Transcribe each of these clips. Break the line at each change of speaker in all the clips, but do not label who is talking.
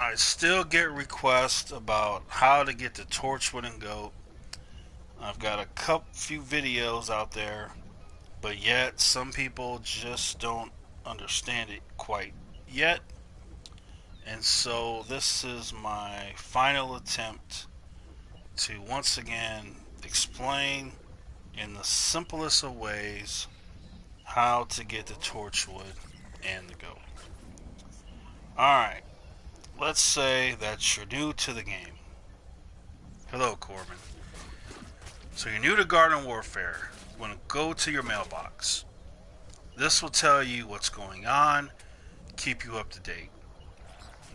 I still get requests about how to get to Torchwood and Goat. I've got few videos out there, but yet some people just don't understand it quite yet. And so this is my final attempt to once again explain in the simplest of ways how to get to Torchwood and the Goat. Alright, let's say that you're new to the game. Hello, Corbin. So you're new to Garden Warfare. You want to go to your mailbox. This will tell you what's going on, keep you up to date.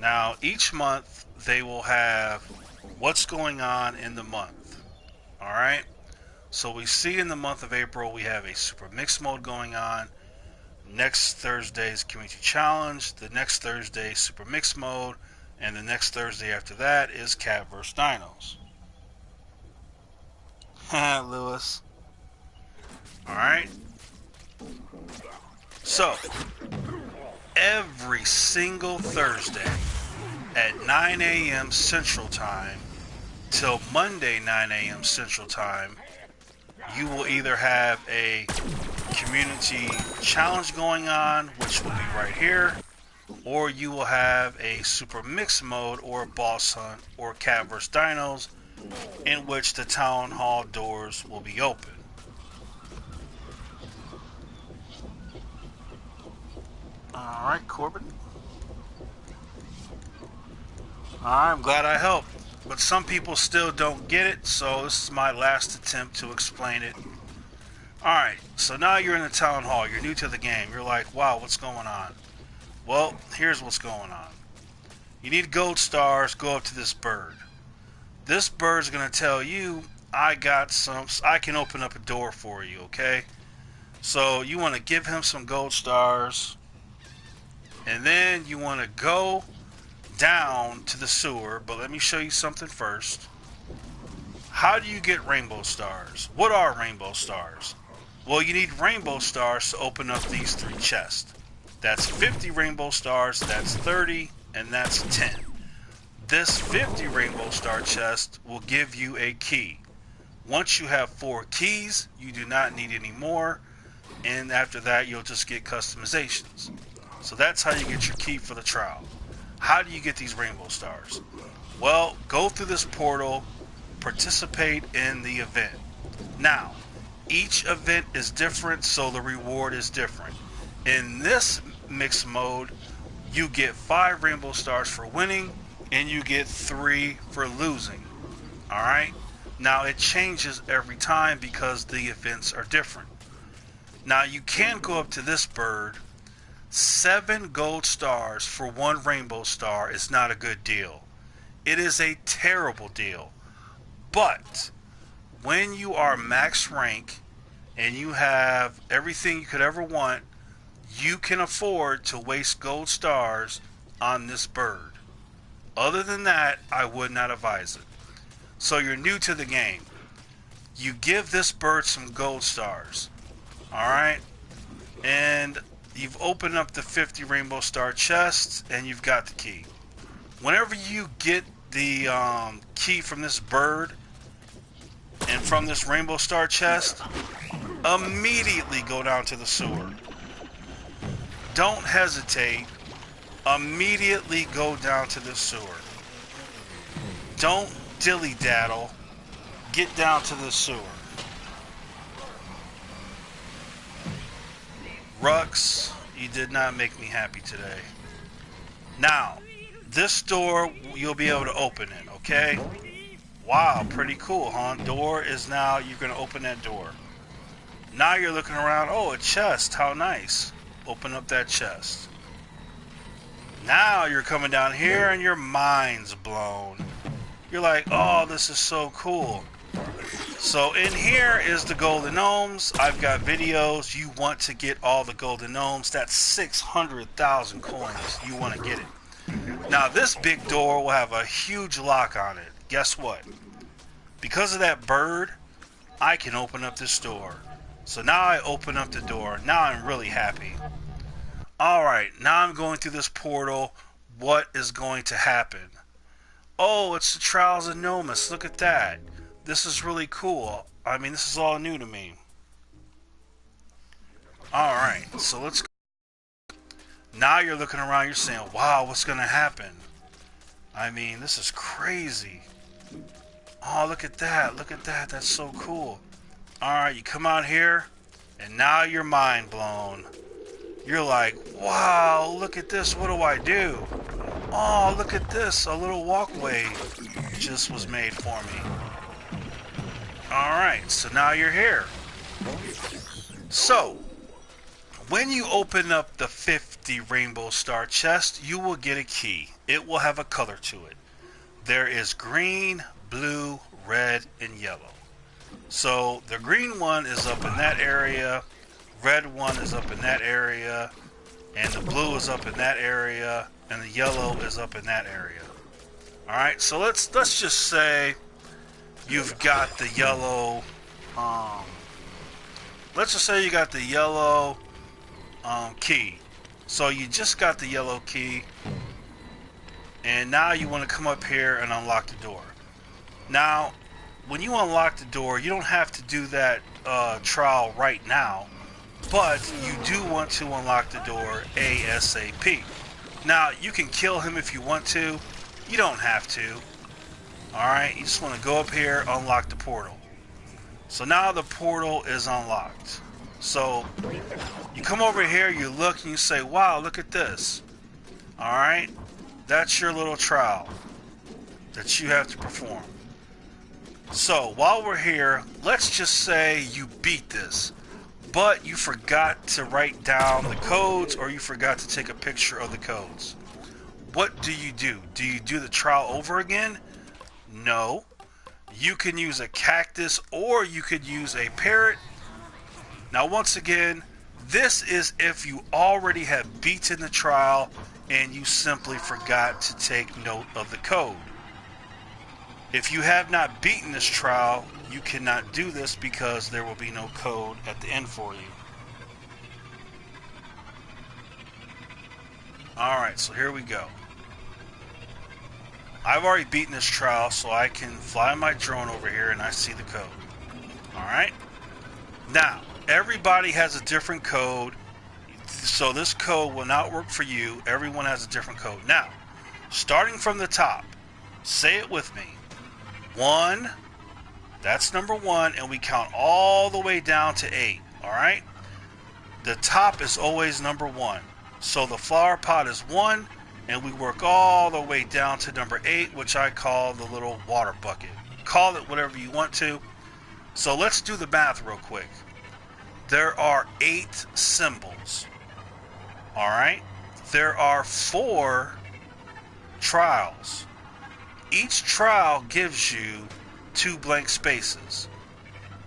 Now, each month they will have what's going on in the month. Alright? So we see in the month of April we have a Super Mix mode going on. Next Thursday's Community Challenge. The next Thursday, Super Mix mode. And the next Thursday after that is Cat vs. Dinos. Lewis. Alright. So, every single Thursday at 9 a.m. Central Time till Monday 9 a.m. Central Time, you will either have a community challenge going on, which will be right here, or you will have a super mix mode or a boss hunt or cat vs dinos, in which the town hall doors will be open. Alright, Corbin. I'm glad I helped, but some people still don't get it, so this is my last attempt to explain it. Alright, so now you're in the town hall, you're new to the game, you're like, wow, what's going on? Well, here's what's going on. You need gold stars, go up to this bird. This bird's going to tell you, I can open up a door for you, okay? So you want to give him some gold stars, and then you want to go down to the sewer, but let me show you something first. How do you get rainbow stars? What are rainbow stars? Well, you need rainbow stars to open up these 3 chests. That's 50 rainbow stars, that's 30, and that's 10. This 50 rainbow star chest will give you a key. Once you have 4 keys, you do not need any more, and after that you'll just get customizations. So that's how you get your key for the trial. How do you get these rainbow stars? Well, go through this portal, participate in the event. Now, each event is different, so the reward is different. In this mix mode, you get 5 rainbow stars for winning, and you get 3 for losing. Alright? Now, it changes every time because the events are different. Now, you can go up to this bird. 7 gold stars for 1 rainbow star is not a good deal. It is a terrible deal. But when you are max rank and you have everything you could ever want, you can afford to waste gold stars on this bird. Other than that, I would not advise it. So you're new to the game. You give this bird some gold stars. Alright? And you've opened up the 50 rainbow star chests and you've got the key. Whenever you get the key from this bird and from this rainbow star chest, immediately go down to the sewer. Don't hesitate. Immediately go down to the sewer. Don't dilly-daddle. Get down to the sewer. Rux, you did not make me happy today. Now, this door, you'll be able to open it, okay? Wow, pretty cool, huh? Door is now, you're going to open that door. Now you're looking around, oh, a chest, how nice. Open up that chest. Now you're coming down here and your mind's blown. You're like, oh, this is so cool. So in here is the golden gnomes. I've got videos. You want to get all the golden gnomes. That's 600,000 coins. You want to get it. Now this big door will have a huge lock on it. Guess what? Because of that bird, I can open up this door. So now I open up the door. Now I'm really happy. Alright, now I'm going through this portal. what is going to happen. Oh, it's the Trials of Nomus. Look at that. This is really cool. I mean, this is all new to me. Alright, so let's... Now you're looking around, you're saying, wow, what's going to happen? I mean, this is crazy. Oh, look at that. Look at that. That's so cool. Alright, you come out here, and now you're mind blown. You're like, wow, look at this. What do I do? Oh, look at this. A little walkway just was made for me. Alright, so now you're here. So, when you open up the 50 Rainbow Star chest, you will get a key. It will have a color to it. There is green, blue, red, and yellow. So the green one is up in that area, red one is up in that area, and the blue is up in that area, and the yellow is up in that area. Alright, so let's just say you've got the yellow, let's just say you got the yellow key. So you just got the yellow key, and now you want to come up here and unlock the door. Now, when you unlock the door, you don't have to do that trial right now, but you do want to unlock the door ASAP. Now, you can kill him if you want to. You don't have to. Alright, you just want to go up here, unlock the portal. So now the portal is unlocked. So, you come over here, you look, and you say, wow, look at this. Alright, that's your little trial that you have to perform. So, while we're here, let's just say you beat this, but you forgot to write down the codes, or you forgot to take a picture of the codes. What do? Do you do the trial over again? No. You can use a cactus, or you could use a parrot. Now, once again, this is if you already have beaten the trial and you simply forgot to take note of the code. If you have not beaten this trial, you cannot do this because there will be no code at the end for you. Alright, so here we go. I've already beaten this trial, so I can fly my drone over here and I see the code. Alright? Now, everybody has a different code, so this code will not work for you. Everyone has a different code. Now, starting from the top, say it with me. 1, that's number 1, and we count all the way down to 8. Alright? The top is always number 1. So the flower pot is 1, and we work all the way down to number 8, which I call the little water bucket. Call it whatever you want to. So let's do the math real quick. There are 8 symbols. Alright? There are 4 trials. Each trial gives you 2 blank spaces.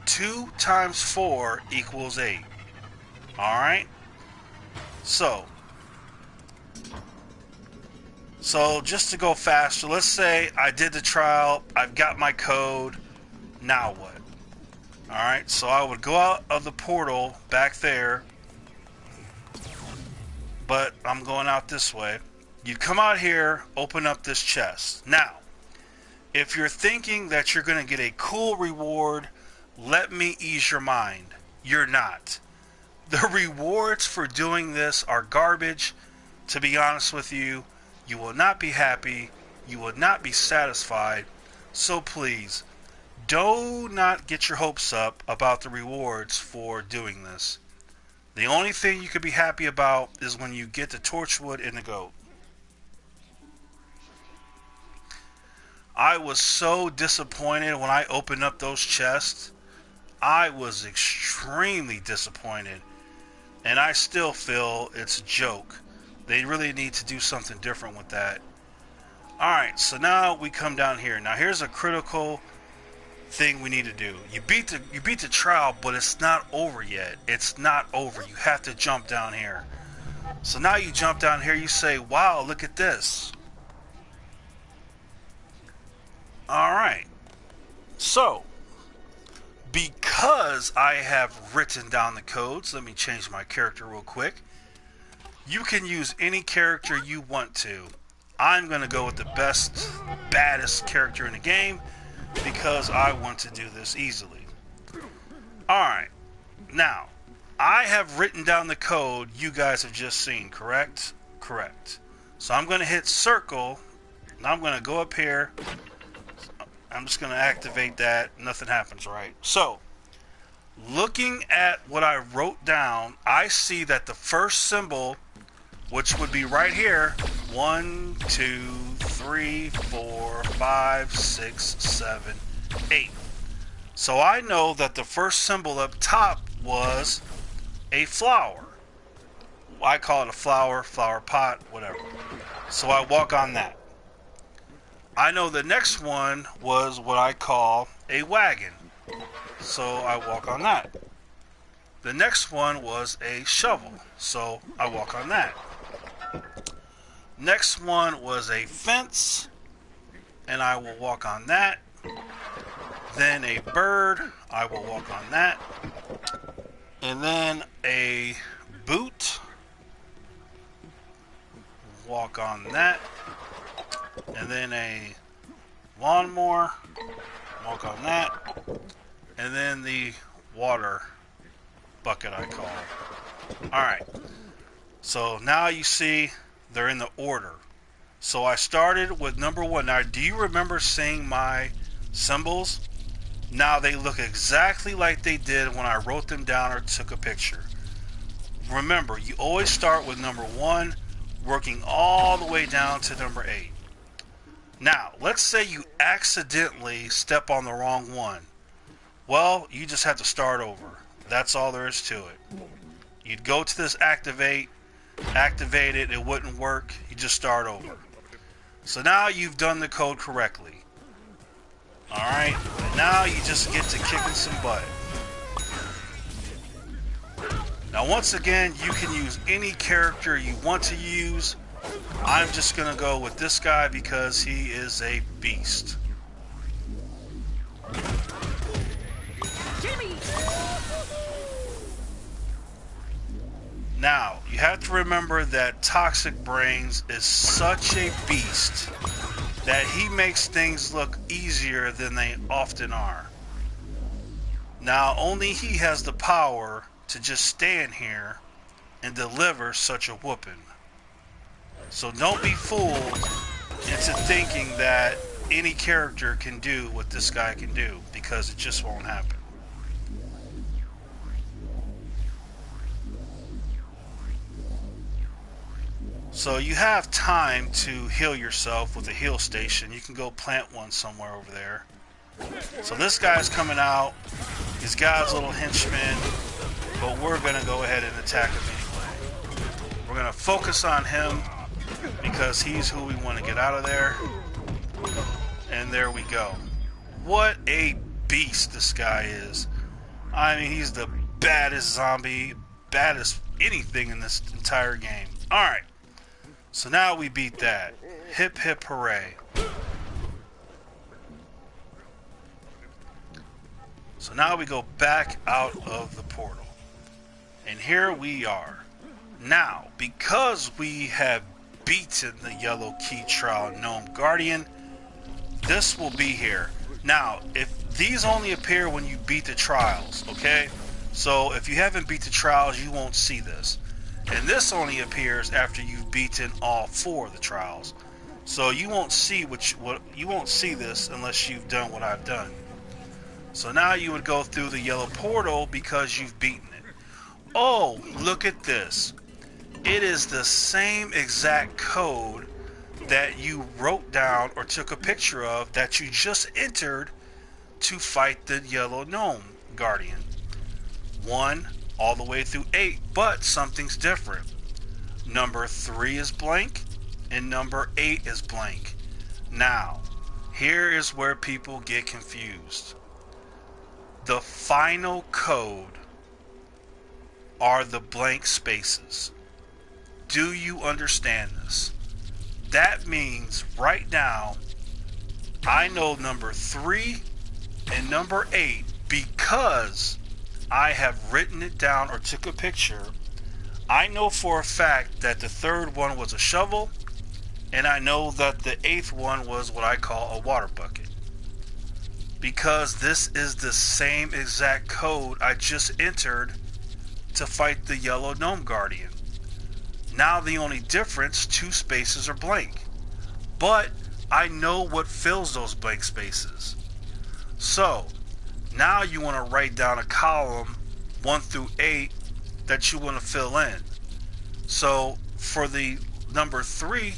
2 times 4 equals 8. Alright? So just to go faster, let's say I did the trial, I've got my code, now what? Alright, so I would go out of the portal back there, but I'm going out this way. You come out here, open up this chest. Now, if you're thinking that you're going to get a cool reward, let me ease your mind. You're not. The rewards for doing this are garbage. To be honest with you, you will not be happy. You will not be satisfied. So please, do not get your hopes up about the rewards for doing this. The only thing you could be happy about is when you get the Torchwood and the Goat. I was so disappointed when I opened up those chests. I was extremely disappointed. And I still feel it's a joke. They really need to do something different with that. Alright, so now we come down here. Now here's a critical thing we need to do. You beat the trial, but it's not over yet. It's not over. You have to jump down here. So now you jump down here, you say, wow, look at this. Alright. So, because I have written down the codes, let me change my character real quick. You can use any character you want to. I'm going to go with the best, baddest character in the game because I want to do this easily. Alright, now, I have written down the code you guys have just seen, correct? Correct. So I'm going to hit circle, and I'm going to go up here. I'm just going to activate that. Nothing happens, right? So, looking at what I wrote down, I see that the first symbol, which would be right here, 1, 2, 3, 4, 5, 6, 7, 8. So I know that the first symbol up top was a flower. I call it a flower, flower pot, whatever. So I walk on that. I know the next one was what I call a wagon. So I walk on that. The next one was a shovel. So I walk on that. Next one was a fence, and I will walk on that. Then a bird, I will walk on that. And then a boot, walk on that. And then a lawnmower, walk on that. And then the water bucket, I call it. Alright, so now you see they're in the order. So I started with number 1. Now, do you remember seeing my symbols? Now they look exactly like they did when I wrote them down or took a picture. Remember, you always start with number 1, working all the way down to number 8. Now, let's say you accidentally step on the wrong one. Well, you just have to start over. That's all there is to it. You'd go to this activate it, it wouldn't work, you just start over. So now you've done the code correctly. Alright, now you just get to kicking some butt. Now once again, you can use any character you want to use. I'm just going to go with this guy because he is a beast.
Jimmy!
Now, you have to remember that Toxic Brains is such a beast that he makes things look easier than they often are. Now, only he has the power to just stand here and deliver such a whooping. So don't be fooled into thinking that any character can do what this guy can do, because it just won't happen. So you have time to heal yourself with a heal station. You can go plant one somewhere over there. So this guy's coming out. He's got his little henchman, but we're going to go ahead and attack him anyway. We're going to focus on him because he's who we want to get out of there. And there we go. What a beast this guy is. I mean, he's the baddest zombie, baddest anything in this entire game. Alright. So now we beat that. Hip hip hooray. So now we go back out of the portal. And here we are. Now, because we have beaten the Yellow Key Trial Gnome Guardian, this will be here. Now, if these only appear when you beat the trials, okay? So if you haven't beat the trials, you won't see this. And this only appears after you've beaten all 4 of the trials. So you won't see you won't see this unless you've done what I've done. So now you would go through the yellow portal because you've beaten it. Oh, look at this. It is the same exact code that you wrote down or took a picture of that you just entered to fight the Yellow Gnome Guardian. 1 all the way through 8, but something's different. Number 3 is blank and number 8 is blank. Now, here is where people get confused. The final code are the blank spaces. Do you understand this? That means right now I know number 3 and number 8 because I have written it down or took a picture. I know for a fact that the third one was a shovel And I know that the 8th one was what I call a water bucket. Because this is the same exact code I just entered to fight the yellow gnome guardian. Now the only difference, 2 spaces are blank. But I know what fills those blank spaces. So, now you want to write down a column 1 through 8 that you want to fill in. So, for the number 3,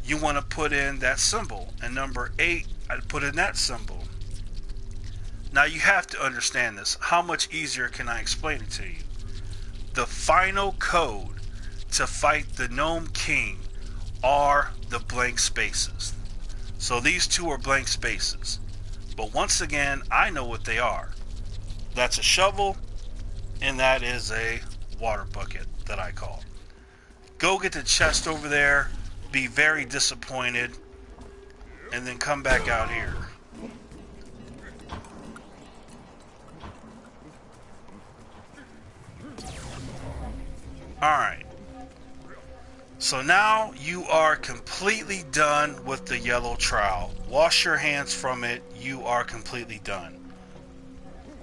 you want to put in that symbol. And number 8, I'd put in that symbol. Now you have to understand this. How much easier can I explain it to you? The final code to fight the Gnome King are the blank spaces. So these 2 are blank spaces. But once again, I know what they are. That's a shovel, and that is a water bucket that I call. Go get the chest over there, be very disappointed, and then come back out here. Alright. So now you are completely done with the yellow trowel. Wash your hands from it. You are completely done.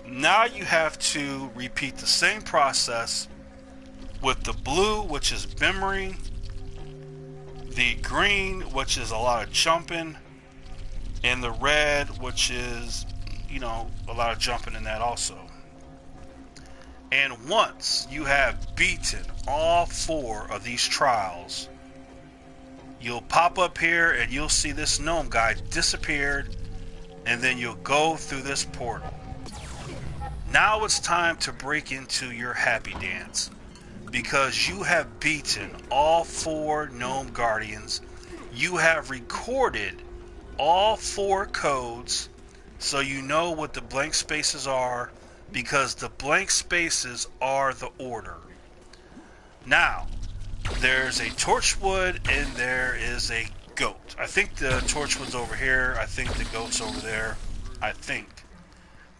Now you have to repeat the same process with the blue, which is memory, the green, which is a lot of jumping, and the red, which is, you know, a lot of jumping in that also. And once you have beaten all 4 of these trials, you'll pop up here and you'll see this gnome guy disappeared, and then you'll go through this portal. Now it's time to break into your happy dance, because you have beaten all 4 gnome guardians. You have recorded all 4 codes, so you know what the blank spaces are, because the blank spaces are the order. Now, there's a Torchwood and there is a goat. I think the Torchwood's over here. I think the goat's over there. I think.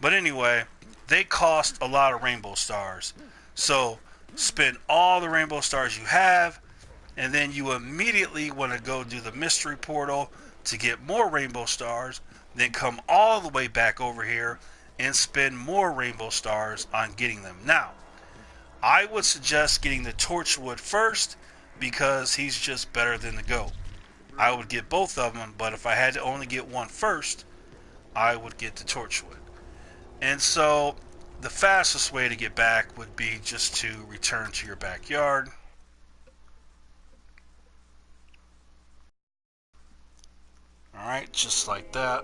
But anyway, they cost a lot of rainbow stars. So, spend all the rainbow stars you have, and then you immediately want to go do the mystery portal to get more rainbow stars, then come all the way back over here and spend more rainbow stars on getting them. Now, I would suggest getting the Torchwood first, because he's just better than the goat. I would get both of them, but if I had to only get one first, I would get the Torchwood. And so, the fastest way to get back would be just to return to your backyard. Alright, just like that.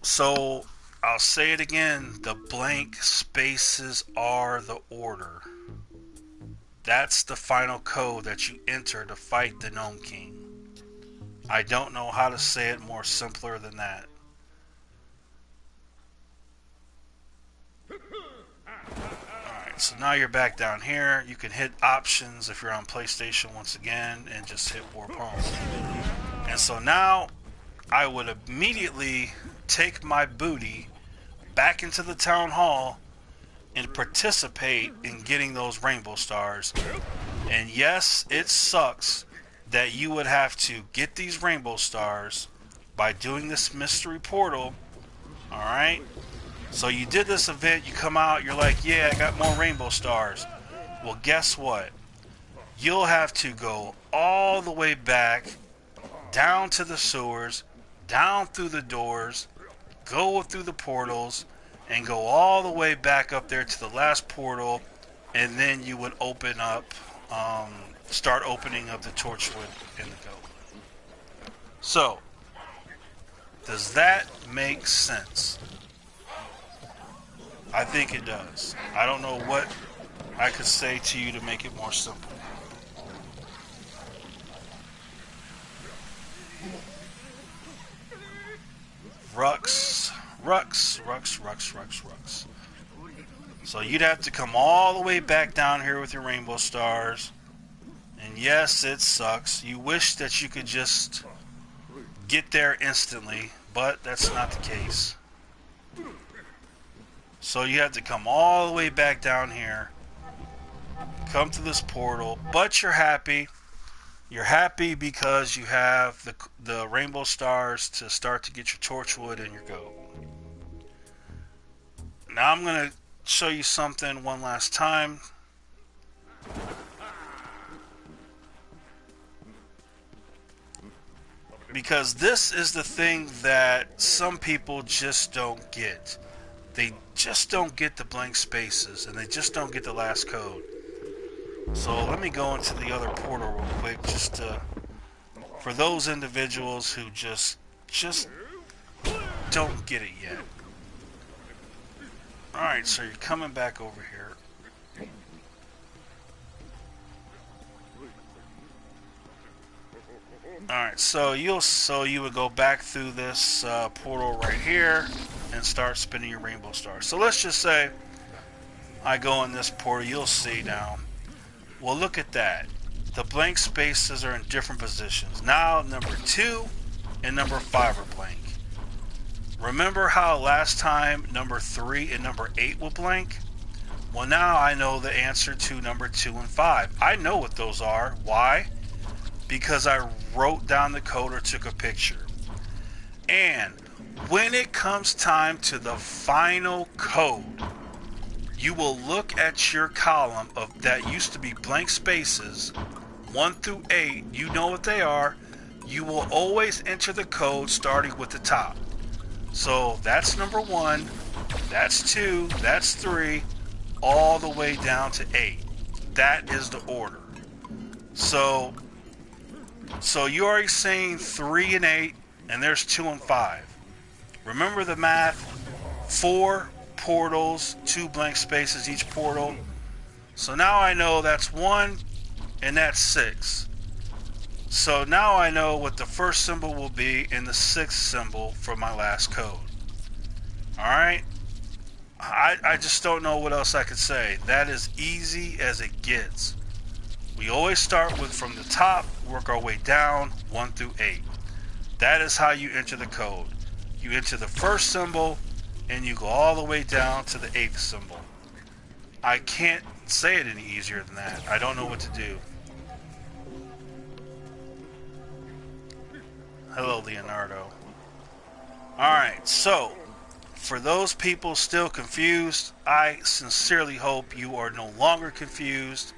So, I'll say it again, the blank spaces are the order. That's the final code that you enter to fight the Gnome King. I don't know how to say it more simpler than that. Alright, so now you're back down here. You can hit options if you're on PlayStation once again, and just hit warp home. And so now, I would immediately take my booty back into the town hall and participate in getting those rainbow stars. And yes, it sucks that you would have to get these rainbow stars by doing this mystery portal. Alright, so you did this event, you come out, you're like, yeah, I got more rainbow stars. Well, guess what? You'll have to go all the way back down to the sewers, down through the doors, go through the portals, and go all the way back up there to the last portal, and then you would open up, start opening up the Torchwood and the goat. So, does that make sense? I think it does. I don't know what I could say to you to make it more simple. Rux. So you'd have to come all the way back down here with your rainbow stars. And yes, it sucks. You wish that you could just get there instantly, but that's not the case. So you have to come all the way back down here, come to this portal, but you're happy. You're happy because you have the rainbow stars to start to get your Torchwood and your goat. Now I'm going to show you something one last time. Because this is the thing that some people just don't get. They just don't get the blank spaces, and they just don't get the last code. So let me go into the other portal real quick, just for those individuals who just don't get it yet. Alright, so you're coming back over here. Alright, so you would go back through this portal right here and start spinning your rainbow stars. So let's just say I go in this portal, you'll see now. Well, look at that. The blank spaces are in different positions. Now, number 2 and number 5 are blank. Remember how last time number 3 and number 8 were blank? Well, now I know the answer to number 2 and 5. I know what those are. Why? Because I wrote down the code or took a picture. And when it comes time to the final code, you will look at your column of that used to be blank spaces, 1 through 8, you know what they are. You will always enter the code starting with the top. So that's number 1, that's 2, that's 3, all the way down to 8. That is the order. So you're already saying 3 and 8, and there's 2 and 5. Remember the math? 4 portals, 2 blank spaces each portal. So now I know that's 1 and that's 6. So now I know what the first symbol will be and the 6th symbol for my last code. Alright? I just don't know what else I could say. That is easy as it gets. We always start with from the top, work our way down, 1 through 8. That is how you enter the code. You enter the first symbol, and you go all the way down to the 8th symbol. I can't say it any easier than that. I don't know what to do. Hello, Leonardo. Alright, so, for those people still confused, I sincerely hope you are no longer confused,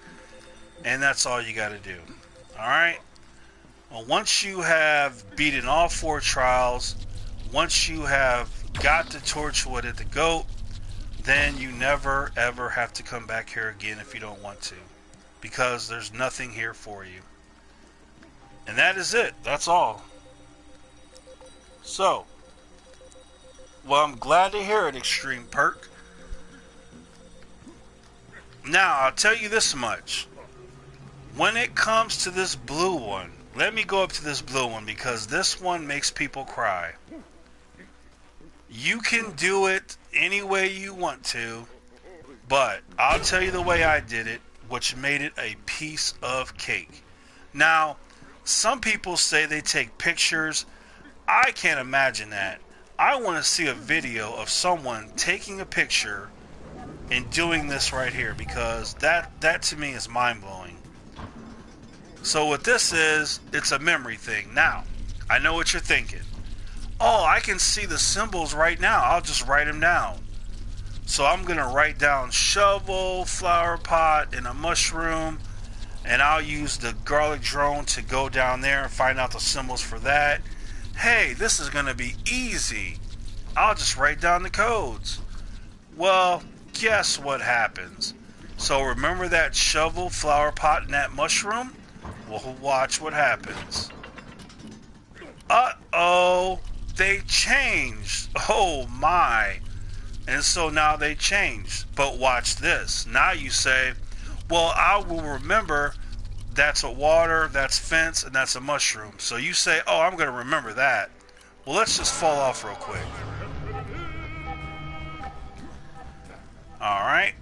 and that's all you gotta do. Alright? Well, once you have beaten all 4 trials, once you have got the Torchwood and the goat, then you never ever have to come back here again if you don't want to, because there's nothing here for you. And that is it. That's all. So, well, I'm glad to hear it, Extreme Perk. Now, I'll tell you this much. When it comes to this blue one, let me go up to this blue one, because this one makes people cry. You can do it any way you want to, but I'll tell you the way I did it, which made it a piece of cake. Now, some people say they take pictures. I can't imagine that. I want to see a video of someone taking a picture and doing this right here, because that to me is mind-blowing. So what this is, it's a memory thing. Now, I know what you're thinking. Oh, I can see the symbols right now. I'll just write them down. So I'm going to write down shovel, flower pot, and a mushroom. And I'll use the garlic drone to go down there and find out the symbols for that. Hey, this is going to be easy. I'll just write down the codes. Well, guess what happens? So remember that shovel, flower pot, and that mushroom? Well, watch what happens. Uh-oh. They changed. Oh my. And so now they changed. But watch this. Now you say, well, I will remember that's a water, that's fence, and that's a mushroom. So you say, oh, I'm going to remember that. Well, let's just fall off real quick. Alright.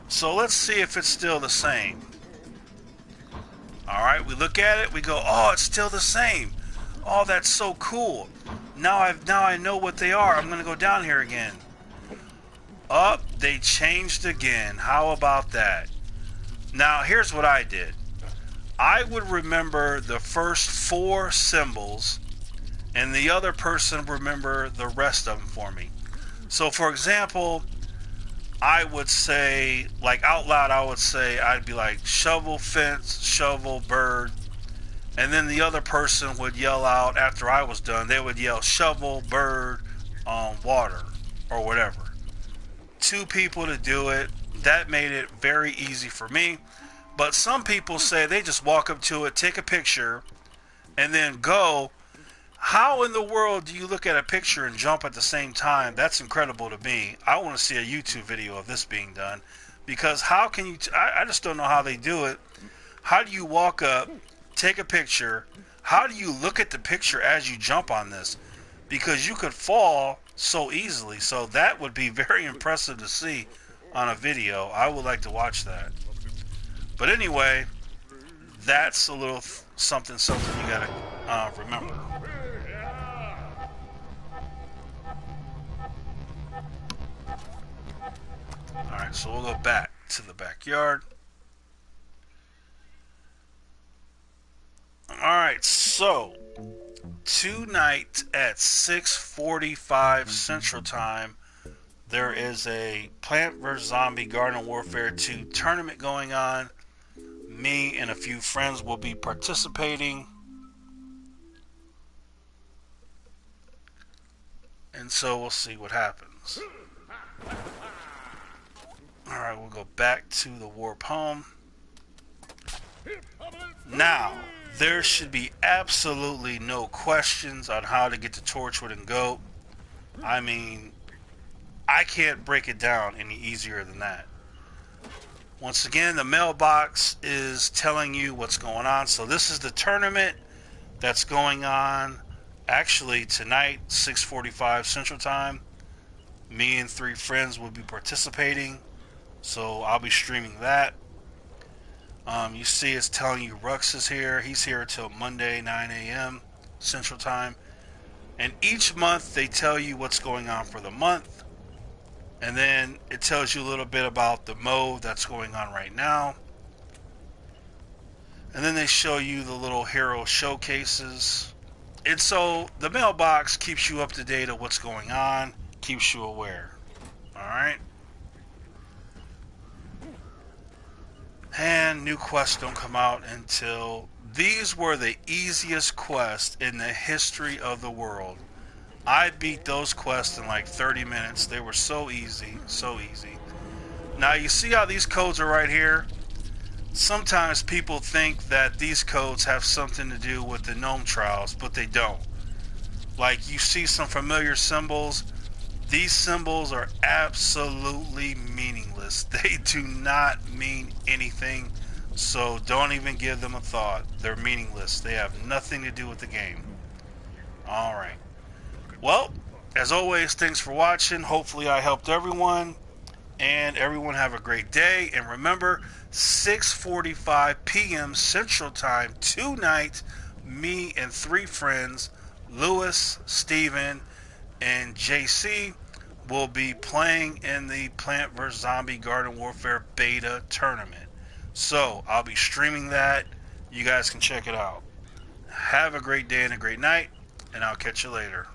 So let's see if it's still the same. Alright, we look at it, we go, oh, it's still the same. Oh, that's so cool. Now I know what they are. I'm going to go down here again. Oh, they changed again. How about that? Now, here's what I did. I would remember the first 4 symbols, and the other person remember the rest of them for me. So, for example, I would say, like out loud, I'd be like shovel, fence, shovel, bird. And then the other person would yell out after I was done. They would yell shovel, bird, water, or whatever. 2 people to do it. That made it very easy for me. But some people say they just walk up to it, take a picture, and then go. How in the world do you look at a picture and jump at the same time? That's incredible to me. I want to see a YouTube video of this being done. Because how can you... I just don't know how they do it. How do you walk up, take a picture? How do you look at the picture as you jump on this? Because you could fall so easily. So that would be very impressive to see on a video. I would like to watch that. But anyway, that's a little something you gotta remember. Alright, so we'll go back to the backyard. Alright, so tonight at 6:45 Central Time, there is a Plant vs. Zombie Garden Warfare 2 tournament going on. Me and a few friends will be participating. And so we'll see what happens. Alright, we'll go back to the warp home. Now, there should be absolutely no questions on how to get to Torchwood and Goat. I mean, I can't break it down any easier than that. Once again, the mailbox is telling you what's going on. So this is the tournament that's going on actually tonight, 6:45 Central Time. Me and 3 friends will be participating. So I'll be streaming that. You see it's telling you Rux is here. He's here till Monday, 9 a.m. Central Time. And each month they tell you what's going on for the month. And then it tells you a little bit about the mode that's going on right now. And then they show you the little hero showcases. And so the mailbox keeps you up to date on what's going on, keeps you aware. Alright? And new quests don't come out until... These were the easiest quests in the history of the world. I beat those quests in like 30 minutes. They were so easy, so easy. Now you see how these codes are right here? Sometimes people think that these codes have something to do with the gnome trials, but they don't. Like you see some familiar symbols. These symbols are absolutely meaningless. They do not mean anything, so don't even give them a thought. They're meaningless. They have nothing to do with the game. Alright. Well, as always, thanks for watching. Hopefully I helped everyone. And everyone have a great day. And remember, 6:45 p.m. Central Time tonight, me and 3 friends, Lewis, Steven, and JC, will be playing in the Plant vs. Zombie Garden Warfare Beta Tournament. So, I'll be streaming that. You guys can check it out. Have a great day and a great night, and I'll catch you later.